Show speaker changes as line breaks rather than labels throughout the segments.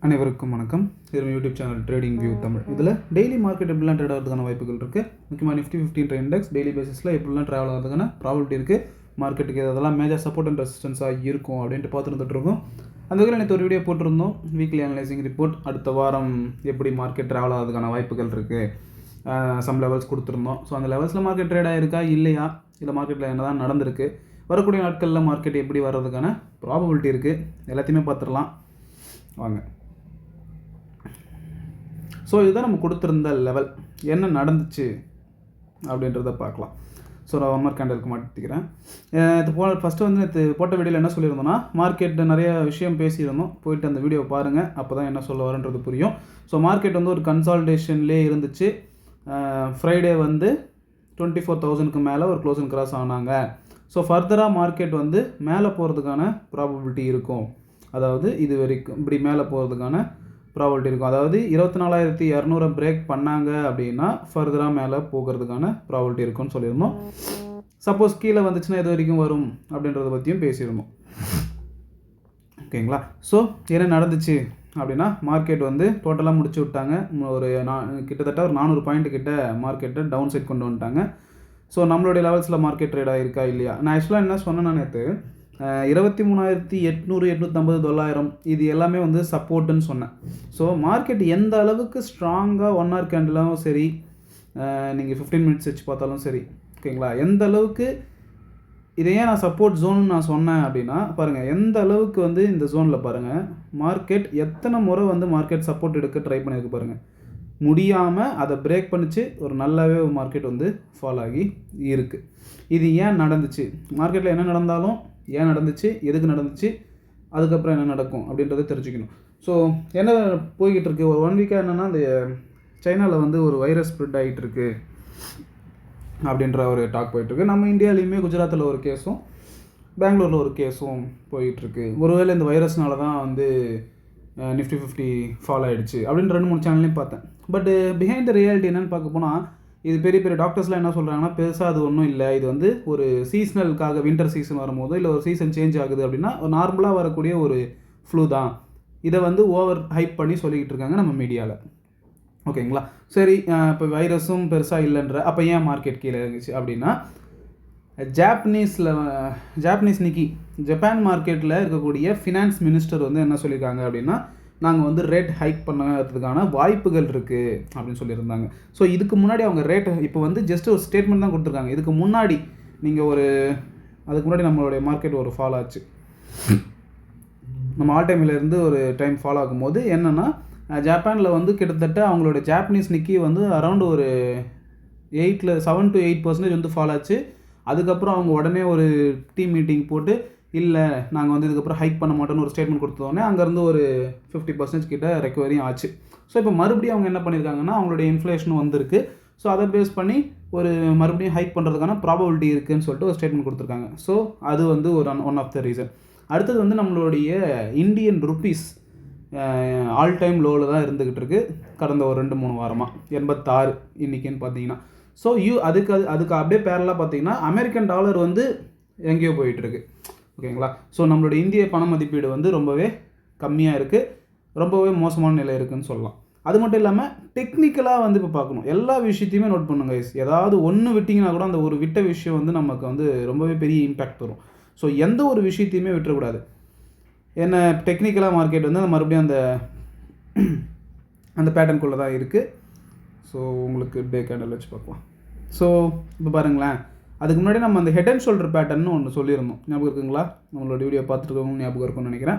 அனைவருக்கும் வணக்கம். இது YouTube channel trading view Tamil. இதில் டெய்லி மார்க்கெட் எப்படிலாம் ட்ரேட் ஆகிறதுக்கான வாய்ப்புகள் இருக்குது. முக்கியமாக நிஃப்டி 15 இண்டெக்ஸ் டெய்லி பேசிஸில் எப்படிலாம் ட்ராவல் ஆகிறதுக்கான ப்ராபபிலிட்டி இருக்குது. மார்க்கெட்டுக்கு அதெல்லாம் மேஜர் சப்போர்ட் அண்ட் ரெசிஸ்டன்ஸாக இருக்கும் அப்படின்ட்டு பார்த்துருந்துட்டுருக்கோம். அந்த வகையில் நேற்று ஒரு வீடியோ போட்டிருந்தோம். வீக்லி அனலைசிங் ரிப்போர்ட், அடுத்த வாரம் எப்படி மார்க்கெட் ட்ராவல் ஆகிறதுக்கான வாய்ப்புகள் இருக்குது, சம் லெவல்ஸ் கொடுத்துருந்தோம். ஸோ அந்த லெவல்ஸில் மார்க்கெட் ட்ரேட் ஆகிருக்கா இல்லையா, இல்லை மார்க்கெட்டில் என்ன தான் நடந்திருக்கு, வரக்கூடிய நாட்களில் மார்க்கெட் எப்படி வர்றதுக்கான ப்ராபபிலிட்டி இருக்குது, எல்லாத்தையுமே பார்த்துடலாம் வாங்க. ஸோ இதுதான் நம்ம கொடுத்துருந்த லெவல். என்ன நடந்துச்சு அப்படின்றத பார்க்கலாம். ஸோ நான் ஒன் மார்க் கேண்டலுக்கு மாட்டிக்கிறேன். இது ஃபஸ்ட்டு வந்து நேற்று போட்ட வீடியோவில் என்ன சொல்லியிருந்தோன்னா, மார்க்கெட் நிறைய விஷயம் பேசியிருந்தோம். போயிட்டு அந்த வீடியோ பாருங்கள், அப்போ தான் என்ன சொல்ல வரன்றது புரியும். ஸோ மார்க்கெட் வந்து ஒரு கன்சால்டேஷன்லேயே இருந்துச்சு. ஃப்ரைடே வந்து 24,000க்கு மேலே ஒரு க்ளோசிங் கிராஸ் ஆனாங்க. ஸோ ஃபர்தராக மார்க்கெட் வந்து மேலே போகிறதுக்கான ப்ராபபிலிட்டி இருக்கும். அதாவது இது வரைக்கும் இப்படி மேலே போகிறதுக்கான ப்ராபபிலிட்டி இருக்கும். அதாவது 24,200 பிரேக் பண்ணாங்க அப்படின்னா ஃபர்தராக மேலே போகிறதுக்கான ப்ராபபிலிட்டி இருக்கும்னு சொல்லியிருந்தோம். சப்போஸ் கீழே வந்துச்சுன்னா இது வரைக்கும் வரும் அப்படின்றத பற்றியும் பேசியிருந்தோம். ஓகேங்களா? ஸோ என்ன நடந்துச்சு அப்படின்னா, மார்க்கெட் வந்து டோட்டலாக முடிச்சு விட்டாங்க. ஒரு கிட்டத்தட்ட ஒரு 400 பாயிண்ட் கிட்ட மார்க்கெட்டை டவுன் சைட் கொண்டு வந்துட்டாங்க. ஸோ நம்மளுடைய லெவல்ஸில் மார்க்கெட் ட்ரேட் ஆகிருக்கா இல்லையா, நான் ஆக்சுவலாக என்ன சொன்னேன்னா நேற்று 23,800, 850, 900 இது எல்லாமே வந்து சப்போர்ட்டுன்னு சொன்னேன். ஸோ மார்க்கெட் எந்த அளவுக்கு ஸ்ட்ராங்காக 1 hour கேண்டிலும் சரி, நீங்கள் 15 minutes வச்சு பார்த்தாலும் சரி, ஓகேங்களா, எந்த அளவுக்கு இதை ஏன் நான் சப்போர்ட் ஜோன்னு நான் சொன்னேன் அப்படின்னா, பாருங்கள் எந்த அளவுக்கு வந்து இந்த ஜோனில் பாருங்கள் மார்க்கெட் எத்தனை முறை வந்து மார்க்கெட் சப்போர்ட் எடுக்க ட்ரை பண்ணியிருக்கு பாருங்கள். முடியாமல் அதை பிரேக் பண்ணிச்சு, ஒரு நல்லாவே மார்க்கெட் வந்து ஃபால் ஆகி இருக்குது. இது ஏன் நடந்துச்சு, மார்க்கெட்டில் என்ன நடந்தாலும் ஏன் நடந்துச்சு, எதுக்கு நடந்துச்சு, அதுக்கப்புறம் என்ன நடக்கும் அப்படின்றத தெரிஞ்சுக்கணும். ஸோ என்ன போய்கிட்டு இருக்கு, ஒரு 1 வீக்காக என்னென்னா, இந்த சைனாவில் வந்து ஒரு வைரஸ் ஸ்ப்ரெட் ஆகிட்டு இருக்கு அப்படின்ற ஒரு டாக் போயிட்டுருக்கு. நம்ம இந்தியாவிலையுமே குஜராத்தில் ஒரு கேஸும் பெங்களூரில் ஒரு கேஸும் போயிட்டுருக்கு. ஒருவேளை இந்த வைரஸ்னால தான் வந்து நிஃப்டி 50 ஃபால் ஆகிடுச்சு அப்படின்னு 2-3 சேனல்லையும் பார்த்தேன். பட் பிஹைண்ட் த ரியாலிட்டி என்னென்னு பார்க்க போனால், இது பெரிய பெரிய டாக்டர்ஸ்லாம் என்ன சொல்கிறாங்கன்னா, பெருசாக அது ஒன்றும் இல்லை, இது வந்து ஒரு சீசனலுக்காக, வின்டர் சீசன் வரும்போது இல்லை ஒரு சீசன் சேஞ்ச் ஆகுது அப்படின்னா ஒரு நார்மலாக வரக்கூடிய ஒரு ஃப்ளூ தான், இதை வந்து ஓவர் ஹைப் பண்ணி சொல்லிக்கிட்டு இருக்காங்க நம்ம மீடியாவில். ஓகேங்களா? சரி, இப்போ வைரஸும் பெருசாக இல்லைன்ற அப்போ ஏன் மார்க்கெட் கீழே இருந்துச்சு அப்படின்னா, ஜாப்பனீஸ் நிக்கி, ஜப்பான் மார்க்கெட்டில் இருக்கக்கூடிய ஃபினான்ஸ் மினிஸ்டர் வந்து என்ன சொல்லியிருக்காங்க அப்படின்னா, நாங்கள் வந்து ரேட் ஹைக் பண்ணுறதுக்கான வாய்ப்புகள் இருக்குது அப்படின்னு சொல்லியிருந்தாங்க. ஸோ இதுக்கு முன்னாடி அவங்க ரேட் இப்போ வந்து ஜஸ்ட் ஒரு ஸ்டேட்மெண்ட் தான் கொடுத்துருக்காங்க. இதுக்கு முன்னாடி நீங்கள் அதுக்கு முன்னாடி நம்மளுடைய மார்க்கெட் ஒரு ஃபால் ஆச்சு. நம்ம ஆல் டைம்லேருந்து ஒரு டைம் ஃபாலோ ஆகும்போது என்னென்னா, ஜப்பானில் வந்து கிட்டத்தட்ட அவங்களோட ஜாப்பனீஸ் நிக்கி வந்து அரௌண்ட் ஒரு 7 to 8% வந்து ஃபால் ஆச்சு. அதுக்கப்புறம் அவங்க உடனே ஒரு டீம் மீட்டிங் போட்டு, இல்லை நாங்கள் வந்து இதுக்கப்புறம் ஹைக் பண்ண மாட்டோம்னு ஒரு ஸ்டேட்மெண்ட் கொடுத்தோடனே அங்கேருந்து ஒரு 50% கிட்ட ரெக்கவரியும் ஆச்சு. ஸோ இப்போ மறுபடியும் அவங்க என்ன பண்ணியிருக்காங்கன்னா, அவங்களுடைய இன்ஃப்ளேஷனும் வந்திருக்கு. ஸோ அதை பேஸ் பண்ணி ஒரு மறுபடியும் ஹைக் பண்ணுறதுக்கான ப்ராபபிலிட்டி இருக்குதுன்னு சொல்லிட்டு ஒரு ஸ்டேட்மெண்ட் கொடுத்துருக்காங்க. ஸோ அது வந்து ஒரு ஒன் ஆஃப் த ரீசன். அடுத்தது வந்து நம்மளுடைய இந்தியன் ருப்பீஸ் ஆல் டைம் லோவில் தான் இருந்துக்கிட்டு இருக்குது கடந்த ஒரு 2-3 வாரமாக, 86 இன்றைக்கின்னு பார்த்தீங்கன்னா. ஸோ அதுக்கு அப்படியே பேரலாக பார்த்தீங்கன்னா அமெரிக்கன் டாலர் வந்து எங்கேயோ போயிட்டுருக்கு. ஓகேங்களா? ஸோ நம்மளுடைய இந்திய பண மதிப்பீடு வந்து ரொம்பவே கம்மியாக இருக்குது, ரொம்பவே மோசமான நிலை இருக்குதுன்னு சொல்லலாம். அது மட்டும் இல்லாமல் டெக்னிக்கலாக வந்து இப்போ பார்க்கணும், எல்லா விஷயத்தையுமே நோட் பண்ணுங்க கைஸ். ஏதாவது ஒன்று விட்டிங்கன்னா கூட அந்த ஒரு விட்ட விஷயம் வந்து நமக்கு வந்து ரொம்பவே பெரிய இம்பேக்ட் வரும். ஸோ எந்த ஒரு விஷயத்தையுமே விட்டுறக்கூடாது. என்ன டெக்னிக்கலாக மார்க்கெட் வந்து மறுபடியும் அந்த பேட்டர்னுக்குள்ளே தான் இருக்குது. ஸோ உங்களுக்கு டே கேண்டல் வச்சு பார்க்கலாம். ஸோ இப்போ பாருங்களேன், அதுக்கு முன்னாடி நம்ம அந்த ஹெட் அண்ட் ஷோல்டர் பேட்டர்னு ஒன்று சொல்லியிருந்தோம், ஞாபகம் இருக்குங்களா? நம்மளோட வீடியோ பார்த்துருக்கவங்க ஞாபகம் இருக்கும்னு நினைக்கிறேன்.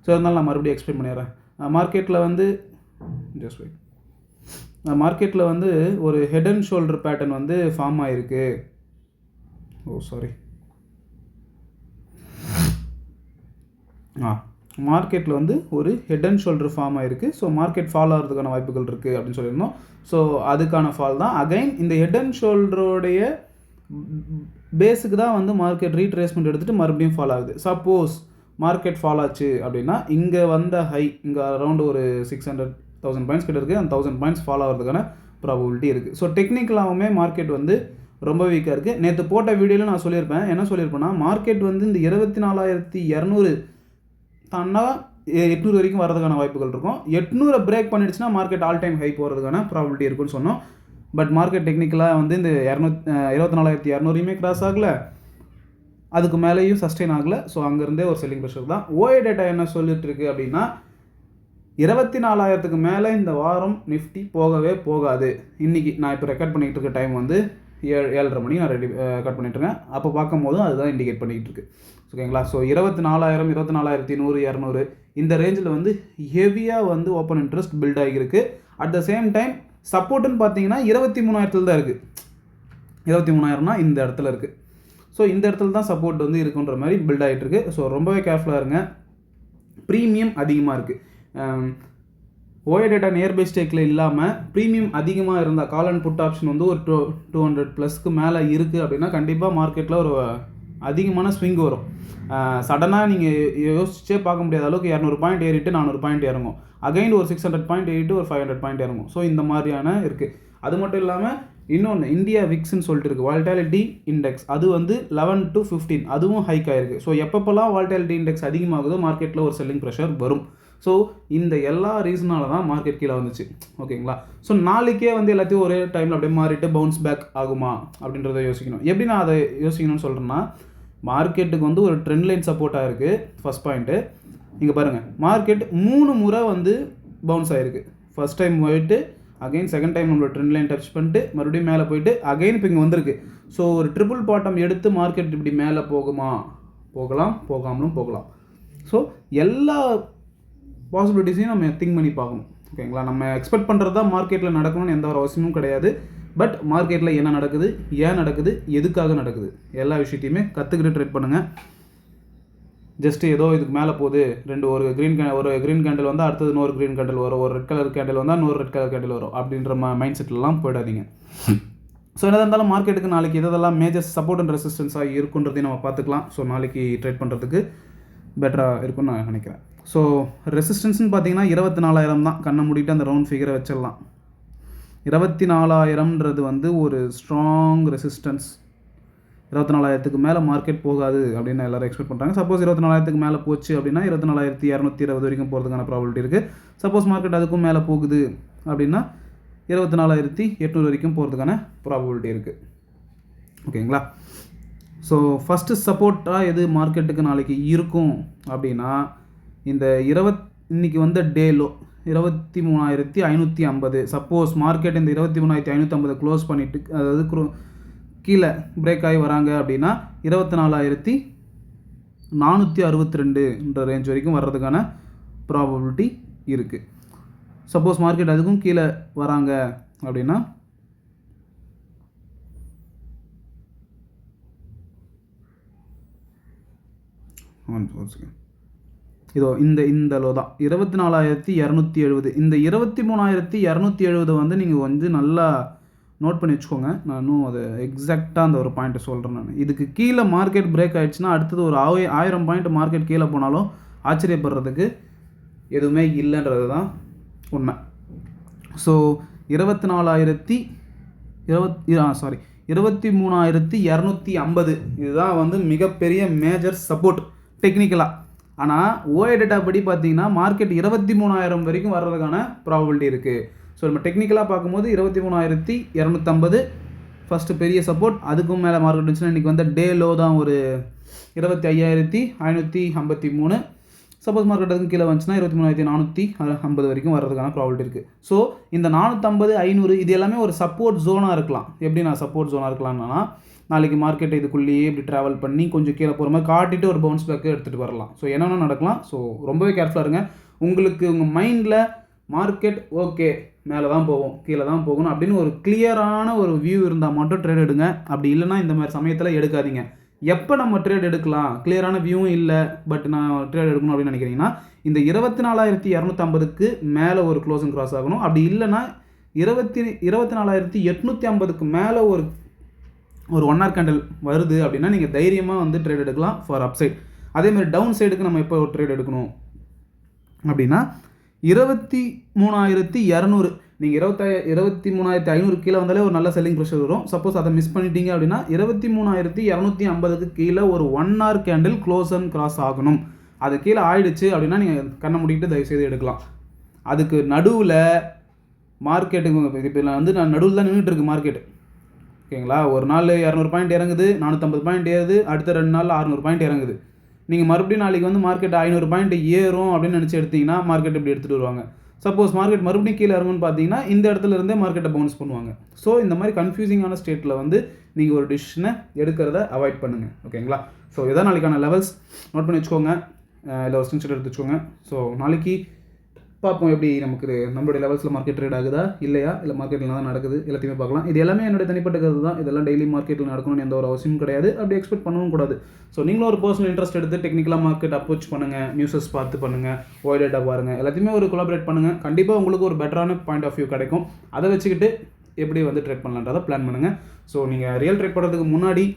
ஸோ அதனால் நான் மறுபடியும் எக்ஸ்பிளைன் பண்ணிடுறேன். மார்க்கெட்டில் வந்து மார்க்கெட்டில் வந்து ஒரு ஹெட் அண்ட் ஷோல்டர் பேட்டர்ன் வந்து ஃபார்ம் ஆகிருக்கு. மார்க்கெட்டில் வந்து ஒரு ஹெட் அண்ட் ஷோல்டர் ஃபார்ம் ஆகிருக்கு. ஸோ மார்க்கெட் ஃபால் ஆகிறதுக்கான வாய்ப்புகள் இருக்குது அப்படின்னு சொல்லியிருந்தோம். ஸோ அதுக்கான ஃபால் தான். அகைன் இந்த ஹெட் அண்ட் ஷோல்டருடைய பேஸுக்கு தான் வந்து மார்க்கெட் ரீட்ரேஸ்மெண்ட் எடுத்துகிட்டு மறுபடியும் ஃபால் ஆகுது. சப்போஸ் மார்க்கெட் ஃபால் ஆச்சு அப்படின்னா, இங்கே வந்த ஹை இங்கே அரௌண்ட் ஒரு 600,000 பாயிண்ட்ஸ் கிட்ட இருக்குது, அந்த 1000 பாயிண்ட்ஸ் ஃபால் ஆகிறதுக்கான ப்ராபபிலிட்டி இருக்குது. ஸோ டெக்னிக்கலாகவுமே மார்க்கெட் வந்து ரொம்ப வீக்காக இருக்குது. நேற்று போட்ட வீடியோவில் நான் சொல்லியிருப்பேன், என்ன சொல்லியிருப்பேன்னா, மார்க்கெட் வந்து இந்த 24,200 தாண்டா 800 வரைக்கும் வரதுக்கான வாய்ப்புகள் இருக்கும். 800 பிரேக் பண்ணிடுச்சுன்னா மார்க்கெட் ஆல் டைம் ஹை போகிறதுக்கான ப்ராபபிலிட்டி இருக்குன்னு சொன்னோம். பட் மார்க்கெட் டெக்னிக்கலாக வந்து இந்த 24,200 கிராஸ் ஆகலை, அதுக்கு மேலேயும் சஸ்டெயின் ஆகலை. ஸோ அங்கேருந்தே ஒரு செல்லிங் ப்ரெஷர் தான். ஓஏ டேட்டா என்ன சொல்லிட்டு இருக்கு அப்படின்னா 24,000க்கு மேலே இந்த வாரம் நிஃப்டி போகவே போகாது. இன்றைக்கி நான் இப்போ ரெக்கார்ட் பண்ணிக்கிட்டு இருக்க டைம் வந்து 7:30 மணி நான் ரெக்கார்ட் பண்ணிட்டுருக்கேன். அப்போ பார்க்கும் போதும் அதுதான் இண்டிகேட் பண்ணிக்கிட்டு இருக்கு. ஓகேங்களா? ஸோ 24,000, 24,100, 200 இந்த ரேஞ்சில் வந்து ஹெவியாக வந்து ஓப்பன் இன்ட்ரெஸ்ட் பில்ட் ஆகியிருக்கு. அட் த சேம் டைம் சப்போர்ட்டுன்னு பார்த்தீங்கன்னா 23,000 தான் இருக்குது. 23,000னா இந்த இடத்துல இருக்குது. ஸோ இந்த இடத்துல தான் சப்போர்ட் வந்து இருக்குன்ற மாதிரி பில்ட் ஆகிட்டு இருக்கு. ஸோ ரொம்பவே கேர்ஃபுல்லாக இருங்க. ப்ரீமியம் அதிகமாக இருக்குது. ஓஏ டேட்டா நியர்பை ஸ்டேக்கில் இல்லாமல் ப்ரீமியம் அதிகமாக இருந்தால் கால் அண்ட் புட் ஆப்ஷன் வந்து ஒரு 200+ மேலே இருக்குது அப்படின்னா கண்டிப்பாக மார்க்கெட்டில் ஒரு அதிகமான ஸ்விங் வரும். சடனாக நீங்கள் யோசிச்சே பார்க்க முடியாத அளவுக்கு 200 பாயிண்ட் ஏறிட்டு 400 பாயிண்ட் இறங்கும். அகைன் ஒரு 600 பாயிண்ட் ஏறிட்டு ஒரு 500 பாயிண்ட் இறங்கும். ஸோ இந்த மாதிரியான இருக்குது. அது மட்டும் இல்லாமல் இன்னொன்று இந்தியா விக்ஸ்ன்னு சொல்லிட்டு இருக்குது, வால்டாலிட்டி இண்டெக்ஸ். அது வந்து 11 to 15 அதுவும் ஹைக் ஆகிருக்கு. ஸோ எப்பப்போல்லாம் வால்டாலிட்டி இண்டெக்ஸ் அதிகமாகுதோ மார்க்கெட்டில் ஒரு செல்லிங் ப்ரெஷர் வரும். ஸோ இந்த எல்லா ரீசனால தான் மார்க்கெட் கீழே வந்துச்சு. ஓகேங்களா? ஸோ நாளைக்கே வந்து எல்லாத்தையும் ஒரே டைமில் அப்படியே மாறிட்டு பவுன்ஸ் பேக் ஆகுமா அப்படின்றத யோசிக்கணும். எப்படி நான் அதை யோசிக்கணும்னு சொல்கிறேன்னா, மார்க்கெட்டுக்கு வந்து ஒரு ட்ரெண்ட் லைன் சப்போர்ட்டாக இருக்குது. ஃபஸ்ட் பாயிண்ட்டு இங்கே பாருங்கள், மார்க்கெட் 3 முறை வந்து பவுன்ஸ் ஆகிருக்கு. ஃபஸ்ட் டைம் போயிட்டு அகைன் செகண்ட் டைம் நம்மளோட ட்ரெண்ட் லைன் டச் பண்ணிட்டு மறுபடியும் மேலே போயிட்டு அகைன் இப்போ இங்கே வந்திருக்கு. ஸோ ஒரு ட்ரிபிள் பாட்டம் எடுத்து மார்க்கெட் இப்படி மேலே போகுமா? போகலாம், போகாமலும் போகலாம். ஸோ எல்லா பாசிபிலிட்டிஸையும் நம்ம திங்க் பண்ணி பார்க்கணும். ஓகேங்களா? நம்ம எக்ஸ்பெக்ட் பண்ணுறது தான் மார்க்கெட்டில் நடக்கணும்னு எந்த ஒரு அவசியமும் கிடையாது. பட் மார்க்கெட்டில் என்ன நடக்குது, ஏன் நடக்குது, எதுக்காக நடக்குது, எல்லா விஷயத்தையுமே கற்றுக்கிட்டு ட்ரேட் பண்ணுங்கள். ஜஸ்ட்டு ஏதோ இதுக்கு மேலே போகுது, ஒரு க்ரீன் கேண்டில் வந்தால் அடுத்தது இன்னொரு க்ரீன் கேண்டில் வரும், ஒரு ரெட் கலர் கேண்டில் வந்தால் இன்னொரு ரெட் கலர் கேண்டில் வரும் அப்படின்ற மைண்ட் செட்லாம் போயிடாதீங்க. ஸோ என்னதாக இருந்தாலும் மார்க்கெட்டுக்கு நாளைக்கு இதெல்லாம் மேஜர் சப்போர்ட் அண்ட் ரெசிஸ்டன்ஸாக இருக்குன்றதையும் நம்ம பார்த்துக்கலாம். ஸோ நாளைக்கு ட்ரேட் பண்ணுறதுக்கு பெட்டராக இருக்கும்னு நான் நினைக்கிறேன். ஸோ ரெசிஸ்டன்ஸ்னு பார்த்தீங்கன்னா 24,000 தான். கண்ணை மூடிட்டு அந்த ரவுண்ட் ஃபிகரை வச்சிடலாம். 24,000ன்றது வந்து ஒரு ஸ்ட்ராங் ரெசிஸ்டன்ஸ். 24,000க்கு மேலே மார்க்கெட் போகாது அப்படின்னு எல்லோரும் எக்ஸ்பெக்ட் பண்ணுறாங்க. சப்போஸ் 24,000க்கு மேலே போச்சு அப்படின்னா 24,220 வரைக்கும் போகிறதுக்கான ப்ராபபிலிட்டி இருக்குது. சப்போஸ் மார்க்கெட் அதுக்கும் மேலே போகுது அப்படின்னா 24,800 வரைக்கும் போகிறதுக்கான ப்ராபபிலிட்டி இருக்குது. ஓகேங்களா? ஸோ ஃபஸ்ட்டு சப்போர்ட்டாக எது மார்க்கெட்டுக்கு நாளைக்கு இருக்கும் அப்படின்னா இந்த இன்றைக்கி வந்து டே லோ 23,550. சப்போஸ் மார்க்கெட் இந்த 23,550 க்ளோஸ் பண்ணிவிட்டு அதாவது கீழே பிரேக் ஆகி வராங்க அப்படின்னா 24,462 ரேஞ்ச் வரைக்கும் வர்றதுக்கான ப்ராபபிலிட்டி இருக்குது. சப்போஸ் மார்க்கெட் அதுக்கும் கீழே வராங்க அப்படின்னா இதோ இந்த லோ தான் 24,270. இந்த 23,270 வந்து நீங்கள் வந்து நல்லா நோட் பண்ணி வச்சுக்கோங்க. நான் இன்னும் அதை எக்ஸாக்டாக அந்த ஒரு பாயிண்ட்டை சொல்கிறேன். நான் இதுக்கு கீழே மார்க்கெட் பிரேக் ஆகிடுச்சுன்னா அடுத்தது ஒரு 1000 பாயிண்ட் மார்க்கெட் கீழே போனாலும் ஆச்சரியப்படுறதுக்கு எதுவுமே இல்லைன்றது தான் உண்மை. ஸோ 23,250 இதுதான் வந்து மிகப்பெரிய மேஜர் சப்போர்ட் டெக்னிக்கலாக. ஆனால் ஓஏ டேட்டா படி பார்த்தீங்கன்னா மார்க்கெட் 23,000 வரைக்கும் வர்றதுக்கான ப்ராபபிலிட்டி இருக்குது. ஸோ நம்ம டெக்னிக்கலாக பார்க்கும்போது 23,250 ஃபஸ்ட்டு பெரிய சப்போர்ட். அதுக்கும் மேலே மார்க்கெட் இருந்துச்சுன்னா இன்றைக்கி வந்து டே லோ தான் ஒரு 25,553. சப்போஸ் மார்க்கெட் அதுக்கும் கீழே வந்துச்சுன்னா 23,450 வரைக்கும் வர்றதுக்கான ப்ராபபிலிட்டி இருக்குது. ஸோ இந்த 450, 500 இது எல்லாமே ஒரு சப்போர்ட் ஜோனாக இருக்கலாம். எப்படி நான் சப்போர்ட் ஜோனாக இருக்கலாம்னா நாளைக்கு மார்க்கெட்டை இதுக்குள்ளேயே இப்படி ட்ராவல் பண்ணி கொஞ்சம் கீழே போகிற மாதிரி காட்டிட்டு ஒரு பவுன்ஸ் பேக்கு எடுத்துகிட்டு வரலாம். ஸோ என்னென்ன நடக்கலாம். ஸோ ரொம்பவே கேர்ஃபுல்லாக இருங்க. உங்களுக்கு உங்கள் மைண்டில் மார்க்கெட் ஓகே மேலே தான் போகும், கீழே தான் போகணும் அப்படின்னு ஒரு கிளியரான ஒரு வியூ இருந்தால் மட்டும் ட்ரேட் எடுங்க. அப்படி இல்லைனா இந்த மாதிரி சமயத்தில் எடுக்காதீங்க. எப்போ நம்ம ட்ரேட் எடுக்கலாம், கிளியரான வியூவும் இல்லை பட் நான் ட்ரேட் எடுக்கணும் அப்படின்னு நினைக்கிறீங்கன்னா இந்த 24,250க்கு மேலே ஒரு க்ளோசிங் கிராஸ் ஆகணும். அப்படி இல்லைனா 24,850க்கு மேலே ஒரு 1 hour கேண்டில் வருது அப்படின்னா நீங்கள் தைரியமாக வந்து ட்ரேட் எடுக்கலாம் ஃபார் அப்சைட். அதேமாதிரி டவுன் சைடுக்கு நம்ம எப்போ ஒரு ட்ரேட் எடுக்கணும் அப்படின்னா 23,200 நீங்கள் 23,500 கீழே வந்தாலே ஒரு நல்ல செல்லிங் ப்ரெஷர் வரும். சப்போஸ் அதை மிஸ் பண்ணிட்டீங்க அப்படின்னா 23,250க்கு கீழே ஒரு 1 hour candle close and cross ஆகணும் அது கீழே ஆயிடுச்சு அப்படின்னா நீங்கள் கண்ணை மூடிக்கிட்டு தயவுசெய்து எடுக்கலாம். அதுக்கு நடுவில் மார்க்கெட்டுக்கு இப்போ நான் நடுவில் தான் நின்றுட்டுருக்கு மார்க்கெட்டு. ஓகேங்களா? ஒரு நாள் 200 பாயிண்ட் இறங்குது, 450 பாயிண்ட் ஏறுது, அடுத்த 2 நாள் 600 பாயிண்ட் இறங்குது. நீங்கள் மறுபடியும் நாளைக்கு வந்து மார்க்கெட் 500 பாயிண்ட் ஏறும் அப்படின்னு நினச்சி எடுத்திங்கன்னா மார்க்கெட் இப்படி எடுத்துகிட்டு வருவாங்க. சப்போஸ் மார்க்கெட் மறுபடியும் கீழே இறங்குன்னு பார்த்தீங்கன்னா இந்த இடத்துல இருந்தே மார்க்கெட்டை பவுன்ஸ் பண்ணுவாங்க. ஸோ இந்த மாதிரி கன்ஃபியூசிங்கான ஸ்டேட்டில் வந்து நீங்கள் ஒரு டிசிஷனை எடுக்கிறத அவாய்ட் பண்ணுங்கள். ஓகேங்களா? ஸோ இதான் நாளைக்கான லெவல்ஸ் நோட் பண்ணி வச்சுக்கோங்க, இல்லை ஒரு ஸ்க்ரீன்ஷாட் எடுத்து வச்சுக்கோங்க. ஸோ நாளைக்கு பார்ப்போம் எப்படி நம்மளுடைய லெவல்ஸில் மார்க்கெட் ட்ரேட் ஆகுதா இல்லையா, இல்லை மார்க்கெட்டில் தான் நடக்குது, எல்லாத்தையுமே பார்க்கலாம். இது எல்லாமே என்னுடைய தனிப்பட்ட கருத்து தான். இதெல்லாம் டெய்லி மார்க்கெட்டில் நடக்கணும்னு எந்த ஒரு அவசியமும் கிடையாது, அப்படி எக்ஸ்பெக்ட் பண்ணவும் கூடாது. ஸோ நீங்களும் ஒரு பர்சனல் இன்ட்ரெஸ்ட் எடுத்து டெக்னிக்கலாக மார்க்கெட் அப்ரோச் பண்ணுங்கள், நியூஸஸ் பார்த்து பண்ணுங்கள், ஒய் டேட்டா பாருங்கள், எல்லாத்தையுமே ஒரு கொலாபரேட் பண்ணுங்கள். கண்டிப்பாக உங்களுக்கு ஒரு பெட்டரான பாயிண்ட் ஆஃப் வியூ கிடைக்கும். அதை வச்சுக்கிட்டு எப்படி வந்து ட்ரேட் பண்ணலான்றதை பிளான் பண்ணுங்கள். ஸோ நீங்கள் ரியல் ட்ரேட் பண்ணுறதுக்கு முன்னாடி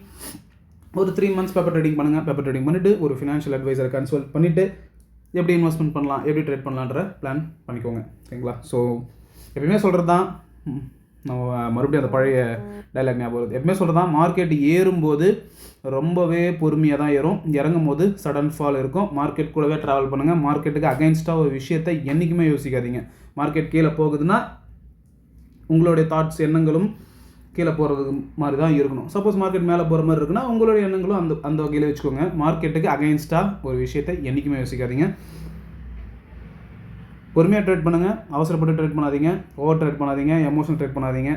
ஒரு 3 months பேப்பர் ட்ரேடிங் பண்ணுங்கள். பேப்பர் ட்ரேடிங் பண்ணிவிட்டு ஒரு ஃபினான்ஷியல் அட்வைசரை கன்சல்ட் பண்ணிவிட்டு எப்படி இன்வெஸ்ட்மெண்ட் பண்ணலாம், எப்படி ட்ரேட் பண்ணலான்ற பிளான் பண்ணிக்கோங்க. ஓகேங்களா? ஸோ எப்பயுமே சொல்கிறது தான், நம்ம மறுபடியும் அந்த பழைய டைலாக் ஞாபகம் வருது. எப்பவுமே சொல்கிறது தான், மார்க்கெட் ஏறும்போது ரொம்பவே பொறுமையாக தான் ஏறும், இறங்கும் போது சடன் ஃபால் இருக்கும். மார்க்கெட் கூடவே ட்ராவல் பண்ணுங்கள். மார்க்கெட்டுக்கு அகைன்ஸ்டாக ஒரு விஷயத்தை என்றைக்குமே யோசிக்காதீங்க. மார்க்கெட் கீழே போகுதுன்னா உங்களுடைய தாட்ஸ் எண்ணங்களும் கீழே போகிறது மாதிரி தான் இருக்கணும். சப்போஸ் மார்க்கெட் மேலே போகிற மாதிரி இருக்குன்னா உங்களுடைய எண்ணங்களும் அந்த வகையில் வச்சுக்கோங்க. மார்க்கெட்டுக்கு அகைன்ஸ்டாக ஒரு விஷயத்தை என்றைக்குமே யோசிக்காதீங்க. பொறுமையாக ட்ரேட் பண்ணுங்கள், அவசரப்பட்டு ட்ரேட் பண்ணாதீங்க, ஓவர் ட்ரேட் பண்ணாதீங்க, எமோஷனல் ட்ரேட் பண்ணாதீங்க.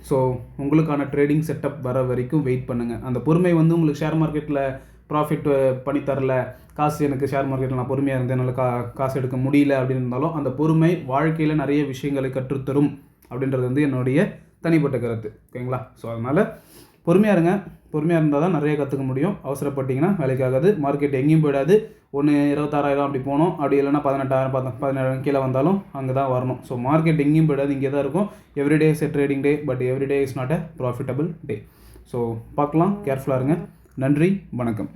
ஸோ உங்களுக்கான ட்ரேடிங் செட்டப் வர வரைக்கும் வெயிட் பண்ணுங்கள். அந்த பொறுமை வந்து உங்களுக்கு ஷேர் மார்க்கெட்டில் ப்ராஃபிட் பண்ணி தரல, காசு எனக்கு ஷேர் மார்க்கெட்டில் நான் பொறுமையாக இருந்தேன், என்னால் காசு எடுக்க முடியல அப்படின்னு இருந்தாலும் அந்த பொறுமை வாழ்க்கையில் நிறைய விஷயங்களை கற்றுத்தரும் அப்படின்றது வந்து என்னுடைய தனிப்பட்ட கருத்து. ஓகேங்களா? ஸோ அதனால் பொறுமையாக இருங்க. பொறுமையாக இருந்தால் தான் நிறைய கற்றுக்க முடியும். அவசரப்பட்டிங்கன்னா வேலைக்காகாது. மார்க்கெட் எங்கேயும் போயிடாது. ஒன்று 26,000 அப்படி போகணும், அப்படி இல்லைன்னா 18,000 17,000 கீழே வந்தாலும் அங்கே தான் வரணும். ஸோ மார்க்கெட் எங்கேயும் போயிடாது, இங்கே தான் இருக்கும். Everyday is a trading day, but everyday is not a profitable day. So பார்க்கலாம், கேர்ஃபுல்லாக இருங்க. நன்றி, வணக்கம்.